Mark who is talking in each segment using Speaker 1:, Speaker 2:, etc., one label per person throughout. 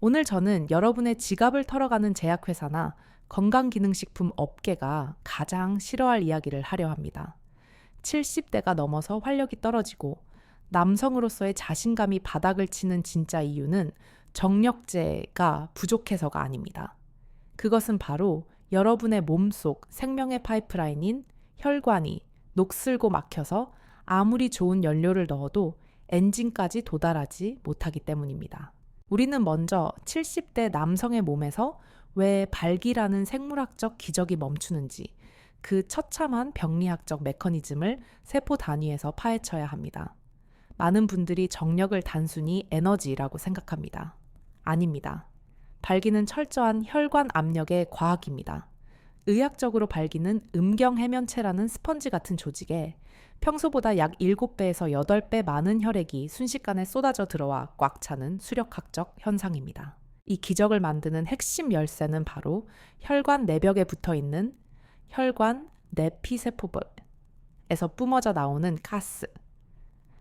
Speaker 1: 오늘 저는 여러분의 지갑을 털어가는 제약회사나 건강기능식품 업계가 가장 싫어할 이야기를 하려 합니다. 70대가 넘어서 활력이 떨어지고 남성으로서의 자신감이 바닥을 치는 진짜 이유는 정력제가 부족해서가 아닙니다. 그것은 바로 여러분의 몸속 생명의 파이프라인인 혈관이 녹슬고 막혀서 아무리 좋은 연료를 넣어도 엔진까지 도달하지 못하기 때문입니다. 우리는 먼저 70대 남성의 몸에서 왜 발기라는 생물학적 기적이 멈추는지 그 처참한 병리학적 메커니즘을 세포 단위에서 파헤쳐야 합니다. 많은 분들이 정력을 단순히 에너지라고 생각합니다. 아닙니다. 발기는 철저한 혈관 압력의 과학입니다. 의학적으로 발기는 음경해면체라는 스펀지 같은 조직에 평소보다 약 7배에서 8배 많은 혈액이 순식간에 쏟아져 들어와 꽉 차는 수력학적 현상입니다. 이 기적을 만드는 핵심 열쇠는 바로 혈관 내벽에 붙어 있는 혈관 내피세포에서 뿜어져 나오는 가스,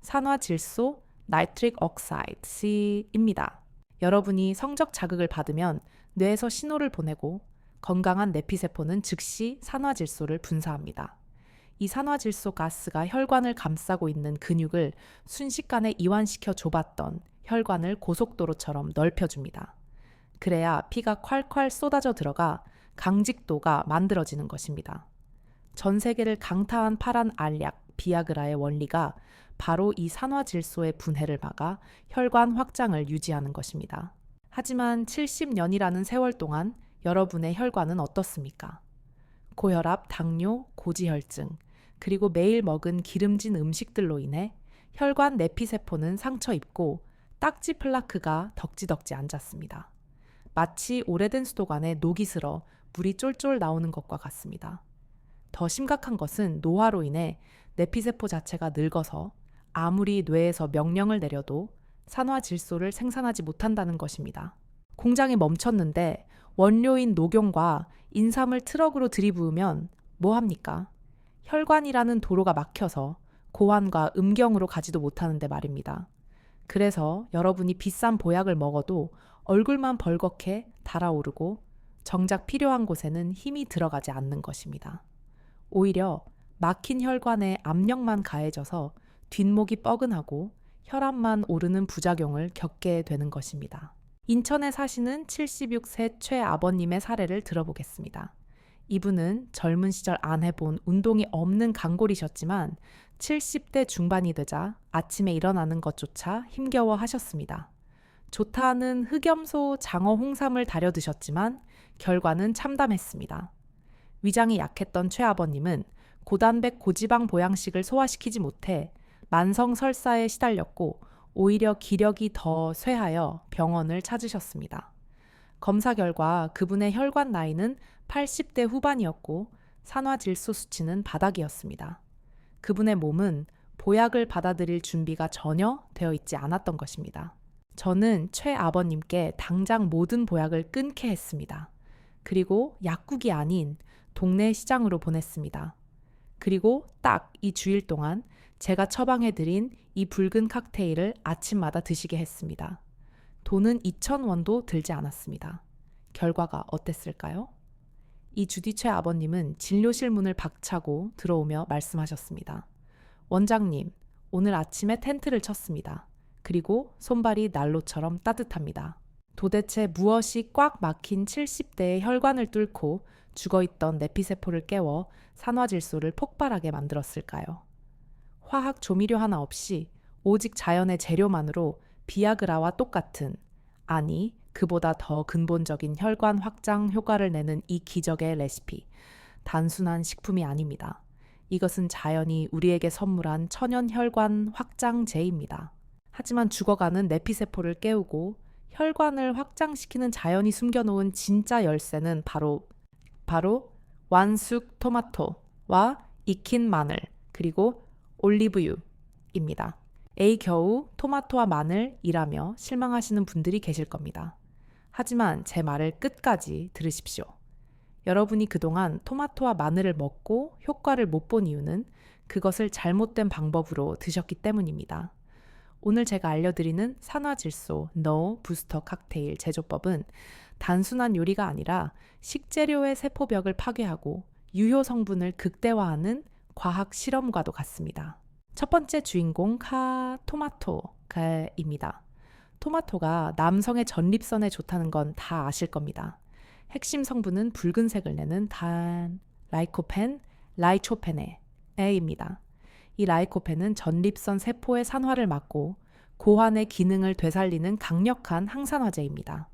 Speaker 1: 산화질소 나이트릭 억사이드 C입니다. 여러분이 성적 자극을 받으면 뇌에서 신호를 보내고 건강한 내피세포는 즉시 산화질소를 분사합니다. 이 산화질소 가스가 혈관을 감싸고 있는 근육을 순식간에 이완시켜 좁았던 혈관을 고속도로처럼 넓혀줍니다. 그래야 피가 콸콸 쏟아져 들어가 강직도가 만들어지는 것입니다. 전 세계를 강타한 파란 알약, 비아그라의 원리가 바로 이 산화질소의 분해를 막아 혈관 확장을 유지하는 것입니다. 하지만 70년이라는 세월 동안 여러분의 혈관은 어떻습니까? 고혈압, 당뇨, 고지혈증, 그리고 매일 먹은 기름진 음식들로 인해 혈관 내피세포는 상처 입고 딱지 플라크가 덕지덕지 앉았습니다. 마치 오래된 수도관에 녹이 슬어 물이 쫄쫄 나오는 것과 같습니다. 더 심각한 것은 노화로 인해 내피세포 자체가 늙어서 아무리 뇌에서 명령을 내려도 산화질소를 생산하지 못한다는 것입니다. 공장이 멈췄는데 원료인 녹용과 인삼을 트럭으로 들이부으면 뭐 합니까? 혈관이라는 도로가 막혀서 고환과 음경으로 가지도 못하는데 말입니다. 그래서 여러분이 비싼 보약을 먹어도 얼굴만 벌겋게 달아오르고 정작 필요한 곳에는 힘이 들어가지 않는 것입니다. 오히려 막힌 혈관에 압력만 가해져서 뒷목이 뻐근하고 혈압만 오르는 부작용을 겪게 되는 것입니다. 인천에 사시는 76세 최아버님의 사례를 들어보겠습니다. 이분은 젊은 시절 안 해본 운동이 없는 강골이셨지만 70대 중반이 되자 아침에 일어나는 것조차 힘겨워 하셨습니다. 좋다 하는 흑염소, 장어, 홍삼을 다려 드셨지만 결과는 참담했습니다. 위장이 약했던 최아버님은 고단백 고지방 보양식을 소화시키지 못해 만성 설사에 시달렸고 오히려 기력이 더 쇠하여 병원을 찾으셨습니다. 검사 결과 그분의 혈관 나이는 80대 후반이었고 산화질소 수치는 바닥이었습니다. 그분의 몸은 보약을 받아들일 준비가 전혀 되어 있지 않았던 것입니다. 저는 최아버님께 당장 모든 보약을 끊게 했습니다. 그리고 약국이 아닌 동네 시장으로 보냈습니다. 그리고 딱 이 주일 동안 제가 처방해드린 이 붉은 칵테일을 아침마다 드시게 했습니다. 돈은 2,000원도 들지 않았습니다. 결과가 어땠을까요? 이 주디 최아버님은 진료실 문을 박차고 들어오며 말씀하셨습니다. 원장님, 오늘 아침에 텐트를 쳤습니다. 그리고 손발이 난로처럼 따뜻합니다. 도대체 무엇이 꽉 막힌 70대의 혈관을 뚫고 죽어있던 내피세포를 깨워 산화질소를 폭발하게 만들었을까요? 화학 조미료 하나 없이 오직 자연의 재료만으로 비아그라와 똑같은, 아니 그보다 더 근본적인 혈관 확장 효과를 내는 이 기적의 레시피, 단순한 식품이 아닙니다. 이것은 자연이 우리에게 선물한 천연 혈관 확장제입니다. 하지만 죽어가는 내피세포를 깨우고 혈관을 확장시키는 자연이 숨겨놓은 진짜 열쇠는 바로 완숙 토마토와 익힌 마늘 그리고 올리브유입니다. 에이 겨우 토마토와 마늘이라며 실망하시는 분들이 계실 겁니다. 하지만 제 말을 끝까지 들으십시오. 여러분이 그동안 토마토와 마늘을 먹고 효과를 못 본 이유는 그것을 잘못된 방법으로 드셨기 때문입니다. 오늘 제가 알려드리는 산화질소 NO 부스터 칵테일 제조법은 단순한 요리가 아니라 식재료의 세포벽을 파괴하고 유효 성분을 극대화하는 과학 실험과도 같습니다. 첫 번째 주인공 토마토입니다. 토마토가 남성의 전립선에 좋다는 건 다 아실 겁니다. 핵심 성분은 붉은색을 내는 라이코펜에입니다. 이 라이코펜은 전립선 세포의 산화를 막고 고환의 기능을 되살리는 강력한 항산화제입니다.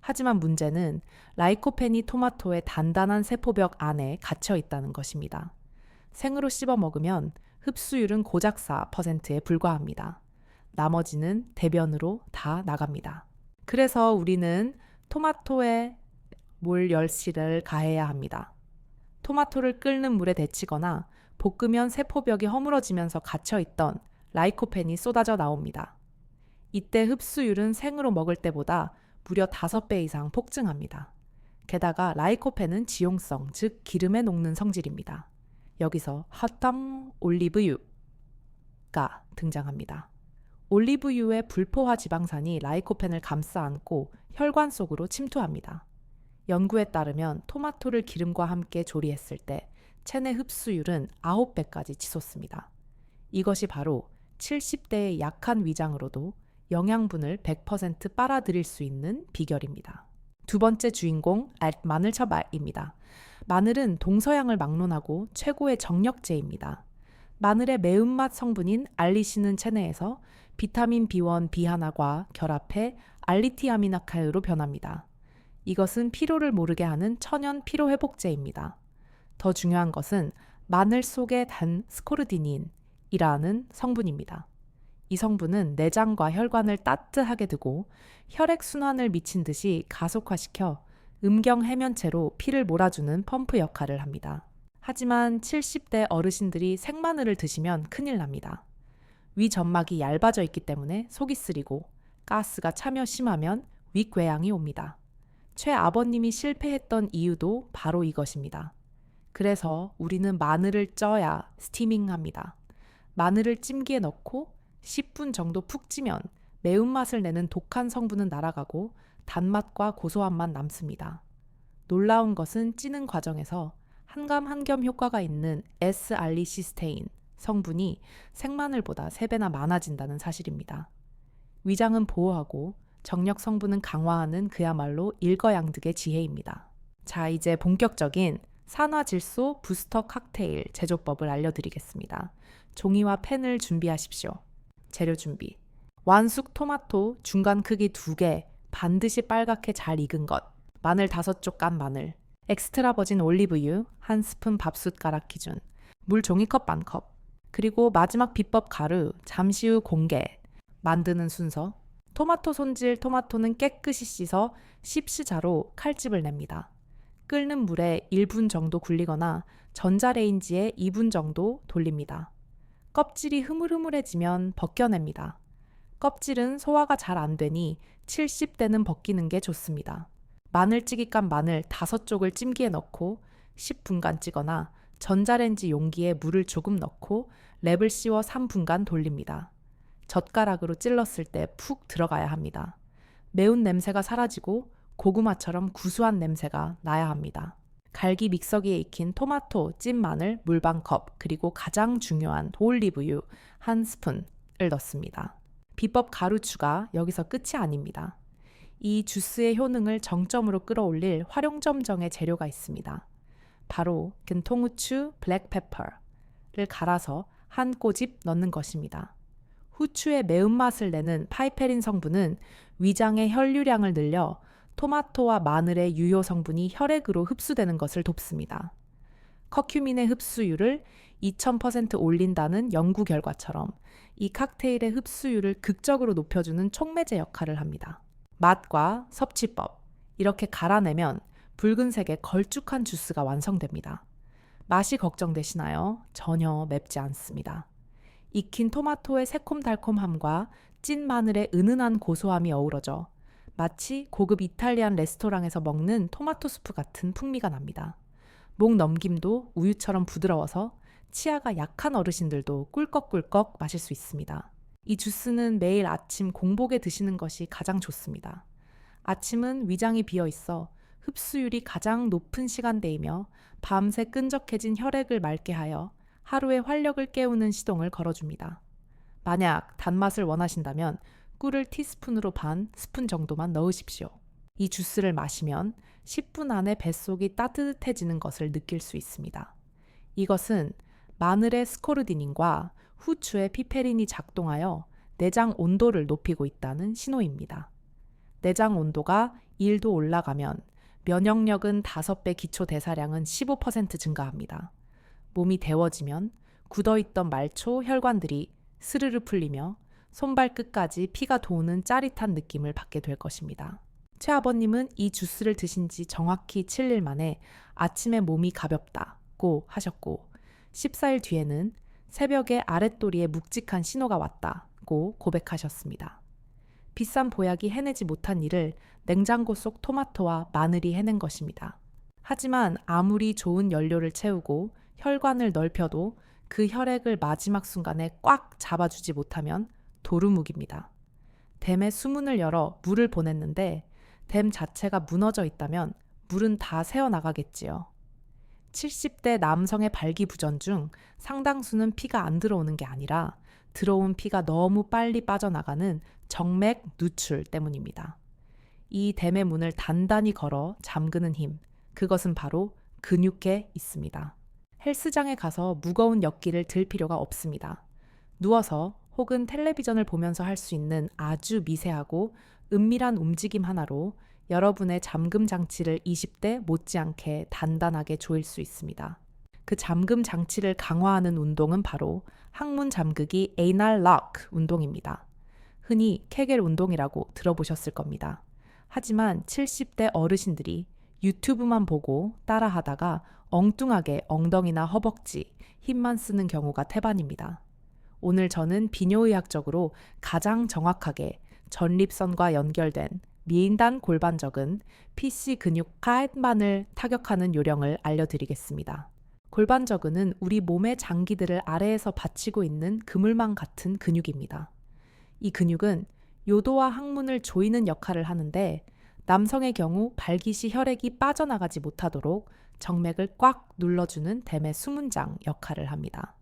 Speaker 1: 하지만 문제는 라이코펜이 토마토의 단단한 세포벽 안에 갇혀 있다는 것입니다. 생으로 씹어 먹으면 흡수율은 고작 4%에 불과합니다. 나머지는 대변으로 다 나갑니다. 그래서 우리는 토마토에 몰열씨를 가해야 합니다. 토마토를 끓는 물에 데치거나 볶으면 세포벽이 허물어지면서 갇혀있던 라이코펜이 쏟아져 나옵니다. 이때 흡수율은 생으로 먹을 때보다 무려 5배 이상 폭증합니다. 게다가 라이코펜은 지용성, 즉 기름에 녹는 성질입니다. 여기서 핫덤 올리브유가 등장합니다. 올리브유의 불포화 지방산이 라이코펜을 감싸 안고 혈관 속으로 침투합니다. 연구에 따르면 토마토를 기름과 함께 조리했을 때 체내 흡수율은 9배까지 치솟습니다. 이것이 바로 70대의 약한 위장으로도 영양분을 100% 빨아들일 수 있는 비결입니다. 두 번째 주인공 마늘첩입니다. 마늘은 동서양을 막론하고 최고의 정력제입니다. 마늘의 매운맛 성분인 알리신은 체내에서 비타민 B1, B1과 결합해 알리티아미나카르로 변합니다. 이것은 피로를 모르게 하는 천연 피로회복제입니다. 더 중요한 것은 마늘 속에 단 스코르디닌이라는 성분입니다. 이 성분은 내장과 혈관을 따뜻하게 두고 혈액순환을 미친 듯이 가속화시켜 음경 해면체로 피를 몰아주는 펌프 역할을 합니다. 하지만 70대 어르신들이 생마늘을 드시면 큰일 납니다. 위 점막이 얇아져 있기 때문에 속이 쓰리고 가스가 차며 심하면 윗궤양이 옵니다. 최아버님이 실패했던 이유도 바로 이것입니다. 그래서 우리는 마늘을 쪄야 스티밍합니다. 마늘을 찜기에 넣고 10분 정도 푹 찌면 매운맛을 내는 독한 성분은 날아가고 단맛과 고소함만 남습니다. 놀라운 것은 찌는 과정에서 한감 한겸 효과가 있는 S알리시스테인 성분이 생마늘보다 3배나 많아진다는 사실입니다. 위장은 보호하고 정력 성분은 강화하는 그야말로 일거양득의 지혜입니다. 자, 이제 본격적인 산화질소 부스터 칵테일 제조법을 알려드리겠습니다. 종이와 펜을 준비하십시오. 재료 준비. 완숙 토마토 중간 크기 2개, 반드시 빨갛게 잘 익은 것, 마늘 5쪽 깐 마늘, 엑스트라 버진 올리브유 1스푼 밥숟가락 기준, 물 종이컵 반컵, 그리고 마지막 비법 가루, 잠시 후 공개. 만드는 순서. 토마토 손질 토마토는 깨끗이 씻어 십시자로 칼집을 냅니다. 끓는 물에 1분 정도 굴리거나 전자레인지에 2분 정도 돌립니다. 껍질이 흐물흐물해지면 벗겨냅니다. 껍질은 소화가 잘 안 되니 70대는 벗기는 게 좋습니다. 마늘찌개 깐 마늘 5쪽을 찜기에 넣고 10분간 찌거나 전자레인지 용기에 물을 조금 넣고 랩을 씌워 3분간 돌립니다. 젓가락으로 찔렀을 때 푹 들어가야 합니다. 매운 냄새가 사라지고 고구마처럼 구수한 냄새가 나야 합니다. 갈기 믹서기에 익힌 토마토, 찐 마늘, 물 반 컵, 그리고 가장 중요한 올리브유 1스푼을 넣습니다. 비법 가루 추가, 여기서 끝이 아닙니다. 이 주스의 효능을 정점으로 끌어올릴 활용점정의 재료가 있습니다. 바로 근통후추, 블랙페퍼를 갈아서 한 꼬집 넣는 것입니다. 후추의 매운맛을 내는 파이페린 성분은 위장의 혈류량을 늘려 토마토와 마늘의 유효 성분이 혈액으로 흡수되는 것을 돕습니다. 커큐민의 흡수율을 2000% 올린다는 연구 결과처럼 이 칵테일의 흡수율을 극적으로 높여주는 촉매제 역할을 합니다. 맛과 섭취법. 이렇게 갈아내면 붉은색의 걸쭉한 주스가 완성됩니다. 맛이 걱정되시나요? 전혀 맵지 않습니다. 익힌 토마토의 새콤달콤함과 찐 마늘의 은은한 고소함이 어우러져 마치 고급 이탈리안 레스토랑에서 먹는 토마토 수프 같은 풍미가 납니다. 목 넘김도 우유처럼 부드러워서 치아가 약한 어르신들도 꿀꺽꿀꺽 마실 수 있습니다. 이 주스는 매일 아침 공복에 드시는 것이 가장 좋습니다. 아침은 위장이 비어 있어 흡수율이 가장 높은 시간대이며 밤새 끈적해진 혈액을 맑게 하여 하루의 활력을 깨우는 시동을 걸어줍니다. 만약 단맛을 원하신다면 꿀을 티스푼으로 반 스푼 정도만 넣으십시오. 이 주스를 마시면 10분 안에 뱃속이 따뜻해지는 것을 느낄 수 있습니다. 이것은 마늘의 스코르디닌과 후추의 피페린이 작동하여 내장 온도를 높이고 있다는 신호입니다. 내장 온도가 1도 올라가면 면역력은 5배, 기초 대사량은 15% 증가합니다. 몸이 데워지면 굳어있던 말초 혈관들이 스르르 풀리며 손발 끝까지 피가 도는 짜릿한 느낌을 받게 될 것입니다. 최아버님은 이 주스를 드신 지 정확히 7일 만에 아침에 몸이 가볍다고 하셨고 14일 뒤에는 새벽에 아랫도리에 묵직한 신호가 왔다고 고백하셨습니다. 비싼 보약이 해내지 못한 일을 냉장고 속 토마토와 마늘이 해낸 것입니다. 하지만 아무리 좋은 연료를 채우고 혈관을 넓혀도 그 혈액을 마지막 순간에 꽉 잡아주지 못하면 도루묵입니다. 댐에 수문을 열어 물을 보냈는데 댐 자체가 무너져 있다면 물은 다 새어나가겠지요. 70대 남성의 발기부전 중 상당수는 피가 안 들어오는 게 아니라 들어온 피가 너무 빨리 빠져나가는 정맥 누출 때문입니다. 이 댐의 문을 단단히 걸어 잠그는 힘, 그것은 바로 근육에 있습니다. 헬스장에 가서 무거운 역기를 들 필요가 없습니다. 누워서 혹은 텔레비전을 보면서 할 수 있는 아주 미세하고 은밀한 움직임 하나로 여러분의 잠금 장치를 20대 못지않게 단단하게 조일 수 있습니다. 그 잠금 장치를 강화하는 운동은 바로 항문 잠그기 anal lock 운동입니다. 흔히 케겔 운동이라고 들어보셨을 겁니다. 하지만 70대 어르신들이 유튜브만 보고 따라하다가 엉뚱하게 엉덩이나 허벅지, 힘만 쓰는 경우가 태반입니다. 오늘 저는 비뇨의학적으로 가장 정확하게 전립선과 연결된 미인단 골반적은 PC 근육 카엣만을 타격하는 요령을 알려드리겠습니다. 골반저근은 우리 몸의 장기들을 아래에서 받치고 있는 그물망 같은 근육입니다. 이 근육은 요도와 항문을 조이는 역할을 하는데 남성의 경우 발기시 혈액이 빠져나가지 못하도록 정맥을 꽉 눌러주는 댐의 수문장 역할을 합니다.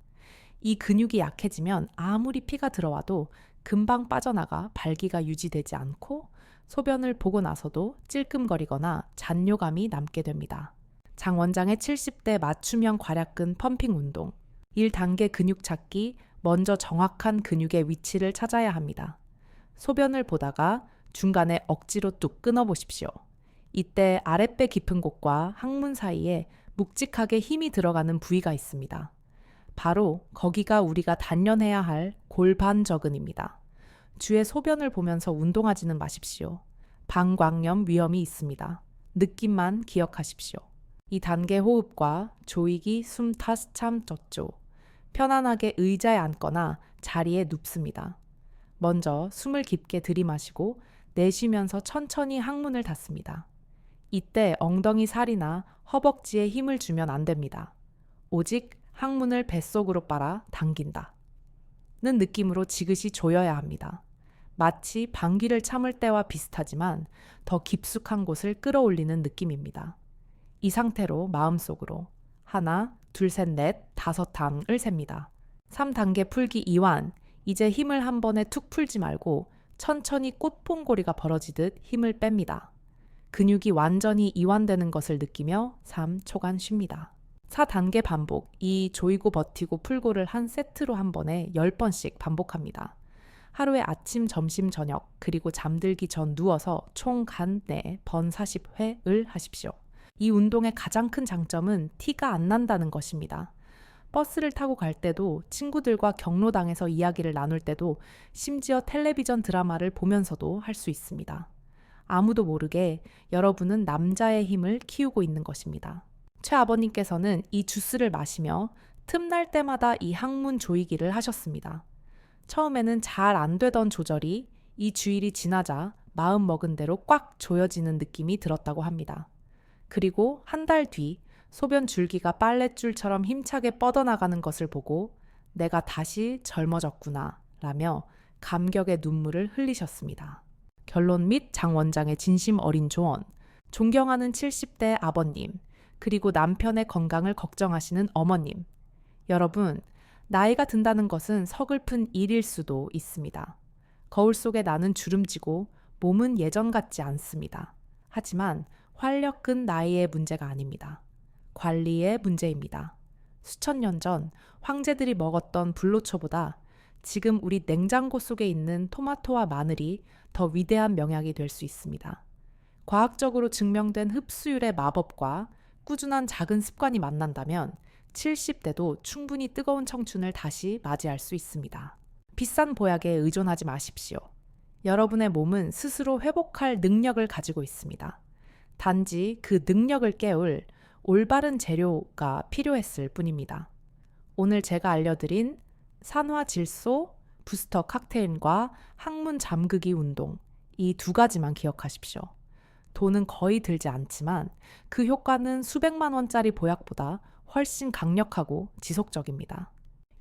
Speaker 1: 이 근육이 약해지면 아무리 피가 들어와도 금방 빠져나가 발기가 유지되지 않고 소변을 보고 나서도 찔끔거리거나 잔뇨감이 남게 됩니다. 장 원장의 70대 맞춤형 괄약근 펌핑 운동. 1단계 근육 찾기, 먼저 정확한 근육의 위치를 찾아야 합니다. 소변을 보다가 중간에 억지로 뚝 끊어보십시오. 이때 아랫배 깊은 곳과 항문 사이에 묵직하게 힘이 들어가는 부위가 있습니다. 바로 거기가 우리가 단련해야 할 골반저근입니다. 주의 소변을 보면서 운동하지는 마십시오. 방광염 위험이 있습니다. 느낌만 기억하십시오. 이 단계 호흡과 조이기 숨 타스참 젖조. 편안하게 의자에 앉거나 자리에 눕습니다. 먼저 숨을 깊게 들이마시고 내쉬면서 천천히 항문을 닫습니다. 이때 엉덩이 살이나 허벅지에 힘을 주면 안 됩니다. 오직 항문을 뱃속으로 빨아 당긴다. 는 느낌으로 지그시 조여야 합니다. 마치 방귀를 참을 때와 비슷하지만 더 깊숙한 곳을 끌어올리는 느낌입니다. 이 상태로 마음속으로 하나, 둘, 셋, 넷, 5당을 셉니다. 3단계 풀기 이완. 이제 힘을 한 번에 툭 풀지 말고 천천히 꽃봉고리가 벌어지듯 힘을 뺍니다. 근육이 완전히 이완되는 것을 느끼며 3초간 쉽니다. 4단계 반복. 이 조이고 버티고 풀고를 한 세트로 한 번에 10번씩 반복합니다. 하루에 아침, 점심, 저녁, 그리고 잠들기 전 누워서 총 간 4번 40회를 하십시오. 이 운동의 가장 큰 장점은 티가 안 난다는 것입니다. 버스를 타고 갈 때도 친구들과 경로당에서 이야기를 나눌 때도 심지어 텔레비전 드라마를 보면서도 할 수 있습니다. 아무도 모르게 여러분은 남자의 힘을 키우고 있는 것입니다. 최아버님께서는 이 주스를 마시며 틈날 때마다 이 항문 조이기를 하셨습니다. 처음에는 잘 안 되던 조절이 이 주일이 지나자 마음 먹은 대로 꽉 조여지는 느낌이 들었다고 합니다. 그리고 한 달 뒤 소변 줄기가 빨랫줄처럼 힘차게 뻗어나가는 것을 보고 내가 다시 젊어졌구나 라며 감격의 눈물을 흘리셨습니다. 결론 및 장 원장의 진심 어린 조언. 존경하는 70대 아버님, 그리고 남편의 건강을 걱정하시는 어머님. 여러분, 나이가 든다는 것은 서글픈 일일 수도 있습니다. 거울 속에 나는 주름지고 몸은 예전 같지 않습니다. 하지만 활력은 나이의 문제가 아닙니다. 관리의 문제입니다. 수천 년 전 황제들이 먹었던 불로초보다 지금 우리 냉장고 속에 있는 토마토와 마늘이 더 위대한 명약이 될 수 있습니다. 과학적으로 증명된 흡수율의 마법과 꾸준한 작은 습관이 만난다면 70대도 충분히 뜨거운 청춘을 다시 맞이할 수 있습니다. 비싼 보약에 의존하지 마십시오. 여러분의 몸은 스스로 회복할 능력을 가지고 있습니다. 단지 그 능력을 깨울 올바른 재료가 필요했을 뿐입니다. 오늘 제가 알려드린 산화질소 부스터 칵테일과 항문 잠그기 운동, 이 두 가지만 기억하십시오. 돈은 거의 들지 않지만 그 효과는 수백만 원짜리 보약보다 훨씬 강력하고 지속적입니다.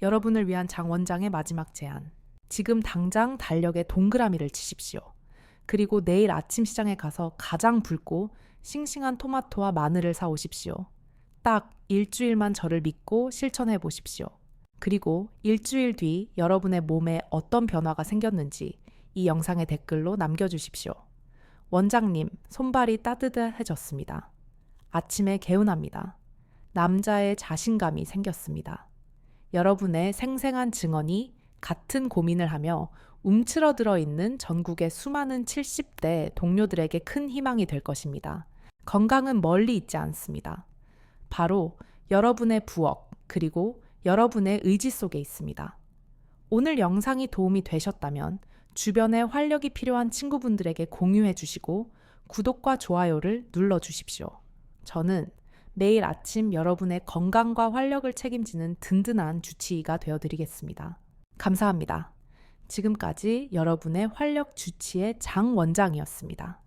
Speaker 1: 여러분을 위한 장 원장의 마지막 제안. 지금 당장 달력에 동그라미를 치십시오. 그리고 내일 아침 시장에 가서 가장 붉고 싱싱한 토마토와 마늘을 사오십시오. 딱 일주일만 저를 믿고 실천해 보십시오. 그리고 일주일 뒤 여러분의 몸에 어떤 변화가 생겼는지 이 영상의 댓글로 남겨주십시오. 원장님, 손발이 따뜻해졌습니다. 아침에 개운합니다. 남자의 자신감이 생겼습니다. 여러분의 생생한 증언이 같은 고민을 하며 움츠러들어 있는 전국의 수많은 70대 동료들에게 큰 희망이 될 것입니다. 건강은 멀리 있지 않습니다. 바로 여러분의 부엌, 그리고 여러분의 의지 속에 있습니다. 오늘 영상이 도움이 되셨다면 주변에 활력이 필요한 친구분들에게 공유해 주시고 구독과 좋아요를 눌러 주십시오. 저는 매일 아침 여러분의 건강과 활력을 책임지는 든든한 주치의가 되어드리겠습니다. 감사합니다. 지금까지 여러분의 활력 주치의 장 원장이었습니다.